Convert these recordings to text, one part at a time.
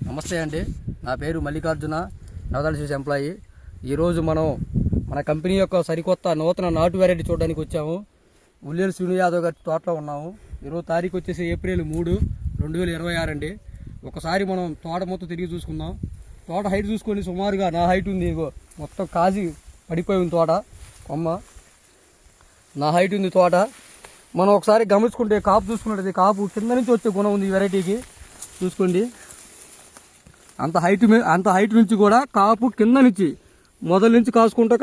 నమస్తే అండి, నా పేరు మల్లికార్జున, నవదాల ఎంప్లాయీ. ఈరోజు మనం మన కంపెనీ యొక్క సరికొత్త నూతన నాటు వెరైటీ చూడడానికి వచ్చాము. ఉల్లేరు శ్రీను యాదవ్ గారి తోటలో ఉన్నాము. ఈరోజు తారీఖు వచ్చేసి ఏప్రిల్ 3, 2026 అండి. ఒకసారి మనం తోట మొత్తం తిరిగి చూసుకుందాం. తోట హైట్ చూసుకొని సుమారుగా నా హైట్ ఉంది, మొత్తం కాసి పడిపోయి ఉంది తోట కొమ్మ. నా హైట్ ఉంది తోట. మనం ఒకసారి గమనించుకుంటే కాపు చూసుకున్నట్టు కాపు కింద నుంచి వచ్చే గుణం ఉంది ఈ వెరైటీకి. చూసుకోండి, అంత హైట్ నుంచి కూడా కాపు కింద నుంచి మొదల నుంచి కాసుకుంటూ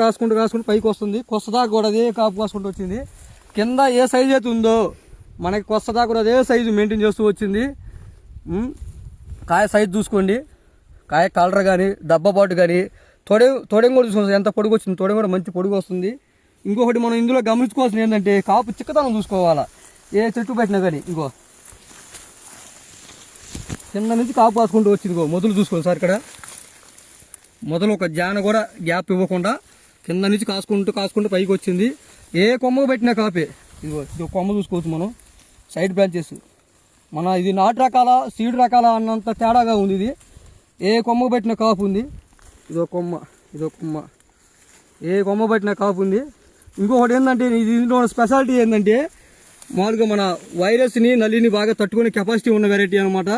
పైకి వస్తుంది. కొస్తదాకా కూడా అదే కాపు కాసుకుంటూ వచ్చింది. కింద ఏ సైజు అయితే ఉందో మనకి కొస్తదాకా కూడా అదే సైజు మెయింటైన్ చేస్తూ వచ్చింది. కాయ సైజు చూసుకోండి, కాయ కలర్ కానీ దెబ్బబాటు కానీ తొడెం కూడా చూసుకోండి, ఎంత పొడుగు వచ్చింది. తొడెం కూడా మంచి పొడుగు వస్తుంది. ఇంకొకటి మనం ఇందులో గమనించుకోవాల్సింది ఏంటంటే కాపు చిక్కదనం చూసుకోవాలా. ఏ చెట్టు పెట్టినా కానీ ఇంకో కింద నుంచి కాపు కాసుకుంటూ వచ్చింది. మొదలు చూసుకోండి సార్, ఇక్కడ మొదలు ఒక జాన కూడా గ్యాప్ ఇవ్వకుండా కింద నుంచి కాసుకుంటూ పైకి వచ్చింది. ఏ కొమ్మకు పెట్టినా కాపే. ఇది కొమ్మ చూసుకోవచ్చు మనం, సైడ్ బ్రాంచెస్. మన ఇది నాటు రకాల సీడ్ రకాల అన్నంత తేడాగా ఉంది. ఇది ఏ కొమ్మకు పెట్టిన కాపు ఉంది. ఇదో కొమ్మ ఏ కొమ్మ పెట్టిన కాపు ఉంది. ఇంకొకటి ఏంటంటే దీంట్లో స్పెషాలిటీ ఏంటంటే మామూలుగా మన వైరస్ని నల్లిని బాగా తట్టుకునే కెపాసిటీ ఉన్న వెరైటీ అనమాట.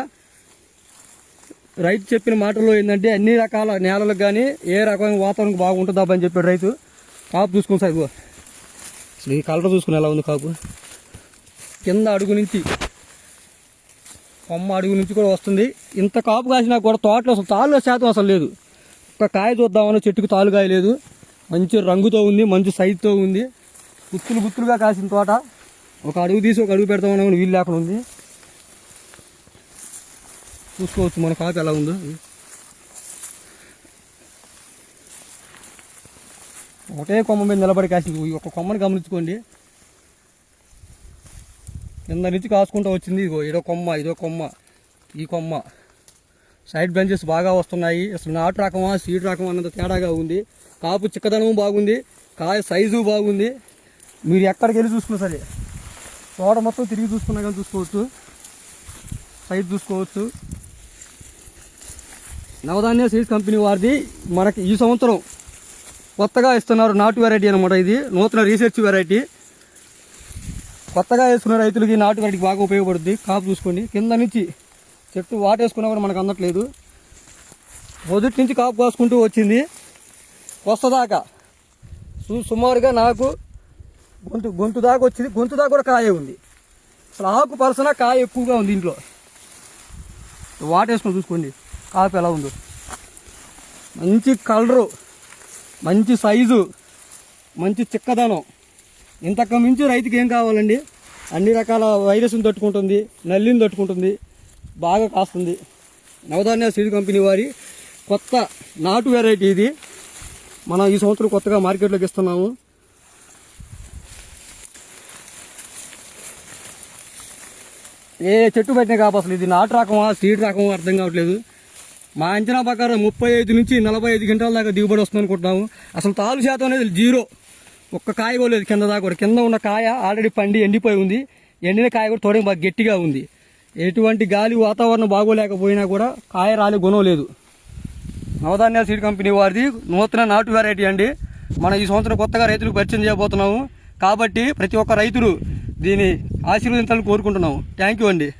రైతు చెప్పిన మాటల్లో ఏంటంటే అన్ని రకాల నేలలకు కానీ ఏ రకమైన వాతావరణం బాగుంటుందా అని చెప్పాడు రైతు. కాపు చూసుకుని సార్, అసలు ఈ కలర్ చూసుకుని ఎలా ఉంది కాపు. కింద అడుగు నుంచి కొమ్మ అడుగు నుంచి కూడా వస్తుంది. ఇంత కాపు కాసినా కూడా తోటలో అసలు తాళ్ళ శాతం అసలు లేదు. ఒక కాయ చూద్దామని చెట్టుకు తాళ్ళు కాయ లేదు. మంచి రంగుతో ఉంది, మంచి సైజుతో ఉంది. గుత్తులుగా కాసిన తోట. ఒక అడుగు తీసి ఒక అడుగు పెడతామని వీలు లేకుండా ఉంది. చూసుకోవచ్చు మన కాపు ఎలా ఉందో. ఒకటే కొమ్మ మీద నిలబడి కాసింది. ఈ ఒక కొమ్మని గమనించుకోండి, కింద నుంచి కాసుకుంటూ వచ్చింది. ఇదో కొమ్మ ఈ కొమ్మ సైడ్ బ్రాంచెస్ బాగా వస్తున్నాయి. అసలు నాటు రకమా సీడ్ రకమా అన్నంత తేడాగా ఉంది. కాపు చిక్కదనం బాగుంది, కాయ సైజు బాగుంది. మీరు ఎక్కడికి వెళ్ళి చూసుకున్నా సరే తోట మొత్తం తిరిగి చూసుకున్నా కానీ చూసుకోవచ్చు, సైజు చూసుకోవచ్చు. నవధాన్య సీడ్స్ కంపెనీ వారిది మనకి ఈ సంవత్సరం కొత్తగా ఇస్తున్నారు నాటు వెరైటీ అనమాట. ఇది నూతన రీసెర్చ్ వెరైటీ. కొత్తగా వేసుకున్న రైతులకి నాటు వెరైటీకి బాగా ఉపయోగపడుతుంది. కాపు చూసుకోండి, కింద నుంచి చెట్టు వాటేసుకున్నా కూడా మనకు అందట్లేదు. మొదటి నుంచి కాపు కాసుకుంటూ వచ్చింది కొస్తదాకా. సుమారుగా నాకు గొంతు దాకా వచ్చింది. గొంతు దాకా కూడా కాయ ఉంది. అసలు ఆకు పర్సన కాయ ఎక్కువగా ఉంది ఇంట్లో. వాటేసుకొని చూసుకోండి కాపు ఎలా ఉందో. మంచి కలరు, మంచి సైజు, మంచి చిక్కదనం. ఇంతకు మించి రైతుకి ఏం కావాలండి? అన్ని రకాల వైరస్ని తట్టుకుంటుంది, నల్లిని తట్టుకుంటుంది, బాగా కాస్తుంది. నవధాన్య సీడ్ కంపెనీ వారి కొత్త నాటు వెరైటీ ఇది. మనం ఈ సంవత్సరం కొత్తగా మార్కెట్లోకి ఇస్తున్నాము. ఏ చెట్టు పెట్టినా కాపు అసలు ఇది నాటు రకమా సీడ్ రకమా అర్థం కావట్లేదు. మా అంచనా ప్రకారం 35 నుంచి 45 గంటల దాకా దిగుబడి వస్తుంది అనుకుంటున్నాము. అసలు తాలు శాతం అనేది 0. ఒక్క కాయ కూడా లేదు కింద దాకా. కూడా కింద ఉన్న కాయ ఆల్రెడీ పండి ఎండిపోయి ఉంది. ఎండిన కాయ కూడా తోడే బాగా గట్టిగా ఉంది. ఎటువంటి గాలి వాతావరణం బాగోలేకపోయినా కూడా కాయ రాలే గుణం లేదు. నవధాన్య సీడ్ కంపెనీ వారిది నూతన నాటు వెరైటీ అండి. మనం ఈ సంవత్సరం కొత్తగా రైతులకు పరిచయం చేయబోతున్నాము. కాబట్టి ప్రతి ఒక్క రైతులు దీన్ని ఆశీర్వదించాలని కోరుకుంటున్నాము. థ్యాంక్ యూ అండి.